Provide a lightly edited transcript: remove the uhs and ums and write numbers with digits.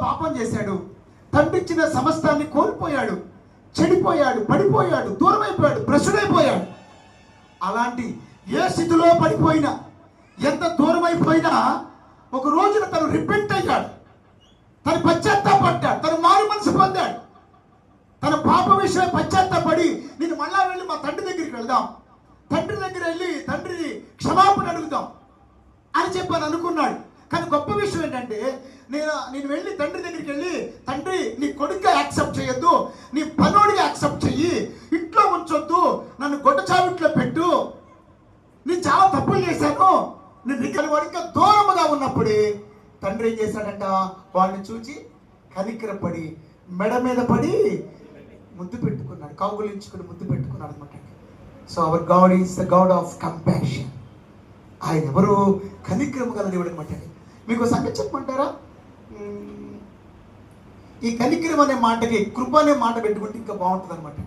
పాపం చేశాడు, తండ్రి ఇచ్చిన సమస్తాన్ని కోల్పోయాడు, చెడిపోయాడు, పడిపోయాడు, దూరమైపోయాడు, భ్రష్టుడైపోయాడు. అలాంటి ఏ స్థితిలో పడిపోయినా, ఎంత దూరమైపోయినా, ఒక రోజున తను రిపెంట్ అయ్యాడు, తను పశ్చాత్తాపడ్డాడు, తను మారు మనసు పొందాడు. తన పాప విషయం పశ్చాత్తాపడి, నేను మళ్ళా వెళ్ళి మా తండ్రి దగ్గరికి వెళ్దాం, తండ్రి దగ్గర వెళ్ళి తండ్రిని క్షమాపణ అడుగుదాం అని చెప్పని అనుకున్నాడు. కానీ గొప్ప విషయం ఏంటంటే, నేను వెళ్ళి తండ్రి దగ్గరికి వెళ్ళి, తండ్రి నీ కొడుకుగా యాక్సెప్ట్ చేయొద్దు, నీ పనోడిగా యాక్సెప్ట్ చెయ్యి, ఇంట్లో ఉంచొద్దు, నన్ను గొడ్డ చావిట్లో పెట్టు, నేను చాలా తప్పులు చేశాను, నేను వాడు ఇంకా దూరముగా ఉన్నప్పుడే తండ్రి ఏం చేశాడంట, వాడిని చూచి కనికరపడి మెడ మీద పడి ముద్దు పెట్టుకున్నాడు, కౌగులించుకుని ముద్దు పెట్టుకున్నాడు అనమాట. So our God is the God of compassion. ఆయన ఎవరు? కనికరము గల దేవుడు అనమాట. మీకు సంగతి చెప్పమంటారా? ఈ కనికరం అనే మాటకి కృప అనే మాట పెట్టుకుంటే ఇంకా బాగుంటుంది అనమాట.